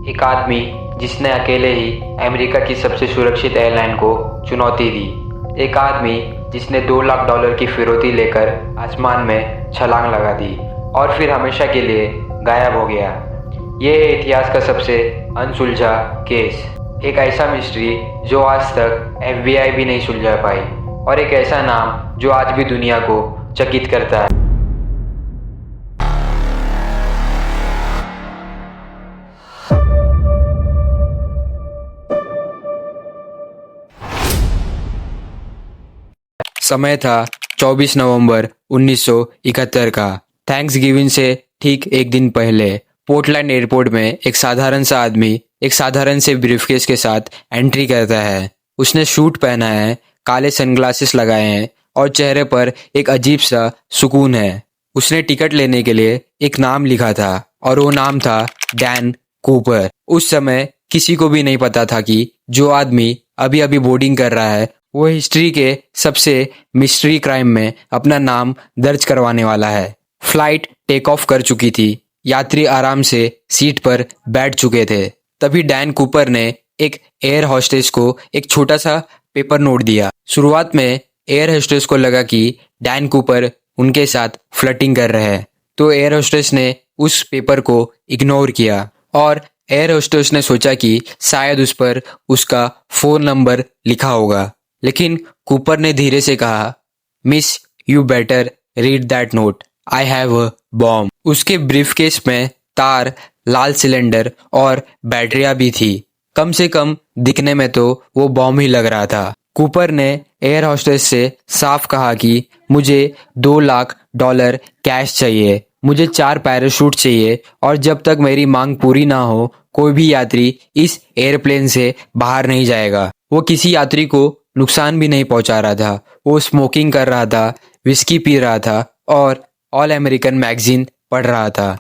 एक आदमी जिसने अकेले ही अमेरिका की सबसे सुरक्षित एयरलाइन को चुनौती दी। एक आदमी जिसने $2 लाख की फिरौती लेकर आसमान में छलांग लगा दी और फिर हमेशा के लिए गायब हो गया। ये है इतिहास का सबसे अनसुलझा केस। एक ऐसा मिस्ट्री जो आज तक FBI भी नहीं सुलझा पाई, और एक ऐसा नाम जो आज भी दुनिया को चकित करता है। समय था 24 नवंबर 1971 का। थैंक्स गिविंग से ठीक एक दिन पहले पोर्टलैंड एयरपोर्ट में एक साधारण सा आदमी एक साधारण से ब्रीफकेस के साथ एंट्री करता है। उसने सूट पहना है, काले सनग्लासेस लगाए हैं और चेहरे पर एक अजीब सा सुकून है। उसने टिकट लेने के लिए एक नाम लिखा था और वो नाम था डैन कूपर। उस समय किसी को भी नहीं पता था कि जो आदमी अभी अभी बोर्डिंग कर रहा है वो हिस्ट्री के सबसे मिस्ट्री क्राइम में अपना नाम दर्ज करवाने वाला है। फ्लाइट टेक ऑफ कर चुकी थी, यात्री आराम से सीट पर बैठ चुके थे। तभी डैन कूपर ने एक एयर होस्टेस को एक छोटा सा पेपर नोट दिया। शुरुआत में एयर होस्टेस को लगा कि डैन कूपर उनके साथ फ्लर्टिंग कर रहे हैं, तो एयर होस्टेस ने उस पेपर को इग्नोर किया और एयर होस्टेस ने सोचा कि शायद उस पर उसका फोन नंबर लिखा होगा। लेकिन कूपर ने धीरे से कहा, miss you better read that note, I have a bomb. उसके ब्रीफकेस में तार, लाल सिलेंडर और बैटरियां भी थी। कम से कम दिखने में तो वो बॉम्ब ही लग रहा था। कूपर ने एयर होस्टेस से साफ कहा कि मुझे $2 लाख कैश चाहिए, मुझे 4 पैराशूट चाहिए और जब तक मेरी मांग पूरी ना हो कोई भी यात्री इस एयरप्लेन से बाहर नहीं जाएगा। वो किसी यात्री को नुकसान भी नहीं पहुंचा रहा था। वो स्मोकिंग कर रहा था, विस्की पी रहा था और ऑल अमेरिकन मैगजीन पढ़ रहा था।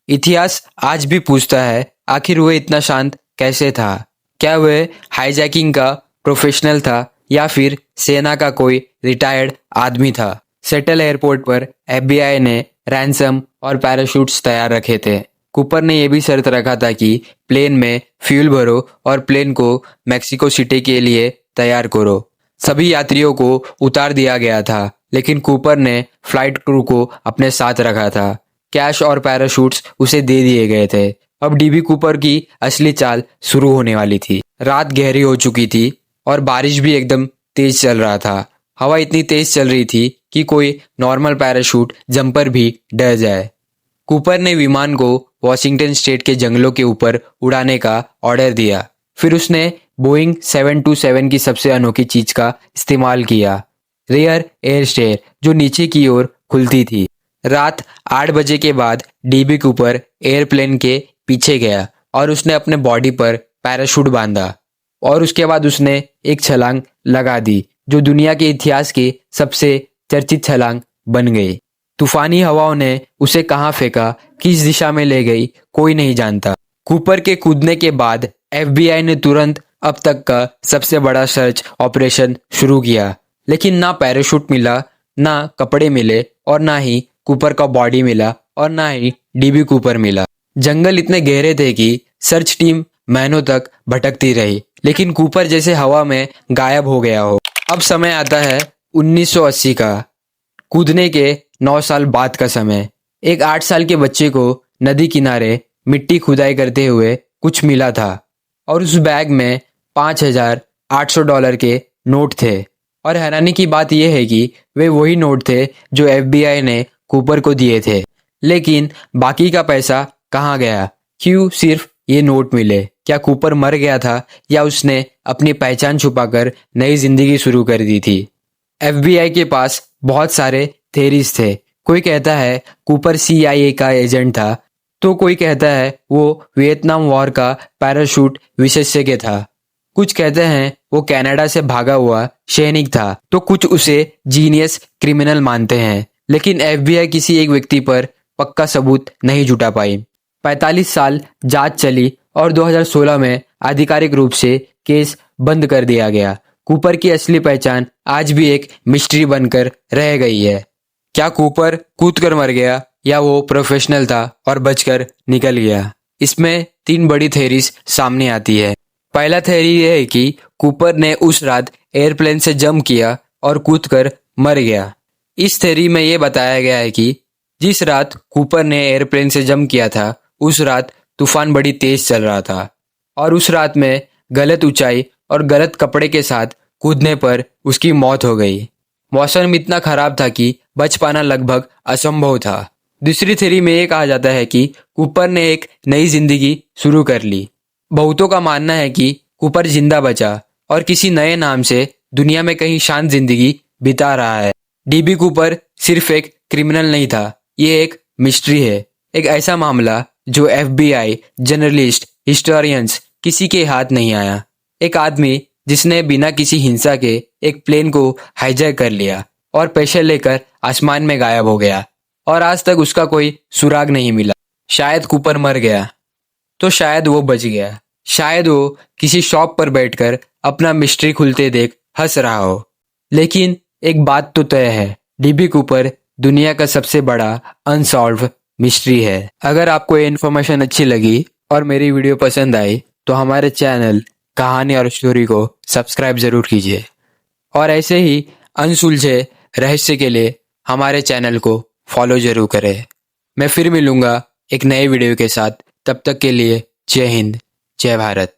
इतिहास आज भी पूछता है, आखिर वह इतना शांत कैसे था? क्या वह हाईजैकिंग का प्रोफेशनल था या फिर सेना का कोई रिटायर्ड आदमी था? सेटल एयरपोर्ट पर FBI ने रैंसम और पैराशूट्स तैयार रखे थे। कूपर ने यह भी शर्त रखा था कि प्लेन में फ्यूल भरो और प्लेन को मैक्सिको सिटी के लिए तैयार करो। सभी यात्रियों को उतार दिया गया था, लेकिन कूपर ने फ्लाइट क्रू को अपने साथ रखा था। कैश और पैराशूट्स उसे दे दिए गए थे। अब DB कूपर की असली चाल शुरू होने वाली थी। रात गहरी हो चुकी थी और बारिश भी एकदम तेज चल रहा था। हवा इतनी तेज चल रही थी कि कोई नॉर्मल पैराशूट जंपर भी डर जाए। कूपर ने विमान को वॉशिंगटन स्टेट के जंगलों के ऊपर उड़ाने का ऑर्डर दिया। फिर उसने बोइंग 727 की सबसे अनोखी चीज का इस्तेमाल किया, रेयर एयर स्टेयर, जो नीचे की ओर खुलती थी। रात 8 बजे के बाद DB कूपर एयरप्लेन के पीछे गया और उसने अपने बॉडी पर पैराशूट बांधा और उसके बाद उसने एक छलांग लगा दी जो दुनिया के इतिहास की सबसे चर्चित छलांग बन गई। तूफानी हवाओं ने उसे कहाँ फेंका, किस दिशा में ले गई, कोई नहीं जानता। कूपर के कूदने के बाद FBI ने तुरंत अब तक का सबसे बड़ा सर्च ऑपरेशन शुरू किया, लेकिन ना पैराशूट मिला, ना कपड़े मिले और ना ही कूपर का बॉडी मिला और ना ही DB कूपर मिला। जंगल इतने गहरे थे कि सर्च टीम महीनों तक भटकती रही, लेकिन कूपर जैसे हवा में गायब हो गया हो। अब समय आता है 1980 का, कूदने के 9 साल बाद का समय। एक 8 साल के बच्चे को नदी किनारे मिट्टी खुदाई करते हुए कुछ मिला था और उस बैग में $5,800 के नोट थे। और हैरानी की बात यह है कि वे वही नोट थे जो FBI ने कूपर को दिए थे। लेकिन बाकी का पैसा कहाँ गया? क्यों सिर्फ ये नोट मिले? क्या कूपर मर गया था या उसने अपनी पहचान छुपाकर नई जिंदगी शुरू कर दी थी? FBI के पास बहुत सारे थेरीज थे। कोई कहता है कूपर CIA का एजेंट था, तो कोई कहता है वो वियतनाम वॉर का पैराशूट विशेषज्ञ था। कुछ कहते हैं वो कनाडा से भागा हुआ सैनिक था, तो कुछ उसे जीनियस क्रिमिनल मानते हैं। लेकिन FBI किसी एक व्यक्ति पर पक्का सबूत नहीं जुटा पाई। 45 साल जांच चली और 2016 में आधिकारिक रूप से केस बंद कर दिया गया। कूपर की असली पहचान आज भी एक मिस्ट्री बनकर रह गई है। क्या कूपर कूदकर मर गया या वो प्रोफेशनल था और बचकर निकल गया? इसमें 3 बड़ी थेरीज सामने आती है। पहला थेरी ये है कि कूपर ने उस रात एयरप्लेन से जंप किया और कूदकर मर गया। इस थेरी में ये बताया गया है कि जिस रात कूपर ने एयरप्लेन से जंप किया था उस रात तूफान बड़ी तेज चल रहा था और उस रात में गलत ऊंचाई और गलत कपड़े के साथ कूदने पर उसकी मौत हो गई। मौसम इतना खराब था कि बच पाना लगभग असंभव था। दूसरी थ्योरी में ये कहा जाता है कि कूपर ने एक नई जिंदगी शुरू कर ली। बहुतों का मानना है कि कूपर जिंदा बचा और किसी नए नाम से दुनिया में कहीं शांत जिंदगी बिता रहा है। डीबी कूपर सिर्फ एक क्रिमिनल नहीं था, ये एक मिस्ट्री है, एक ऐसा मामला जो एफबीआई, जर्नलिस्ट, हिस्टोरियंस किसी के हाथ नहीं आया। एक आदमी जिसने बिना किसी हिंसा के एक प्लेन को हाईजैक कर लिया और पैसे लेकर आसमान में गायब हो गया और आज तक उसका कोई सुराग नहीं मिला। शायद कूपर मर गया तो शायद वो बच गया, शायद वो किसी शॉप पर बैठकर अपना मिस्ट्री खुलते देख हंस रहा हो। लेकिन एक बात तो तय है, डीबी कूपर दुनिया का सबसे बड़ा अनसॉल्व मिस्ट्री है। अगर आपको ये इन्फॉर्मेशन अच्छी लगी और मेरी वीडियो पसंद आई तो हमारे चैनल कहानी और स्टोरी को सब्सक्राइब जरूर कीजिए और ऐसे ही अनसुलझे रहस्य के लिए हमारे चैनल को फॉलो जरूर करें। मैं फिर मिलूंगा एक नए वीडियो के साथ, तब तक के लिए जय हिंद, जय भारत।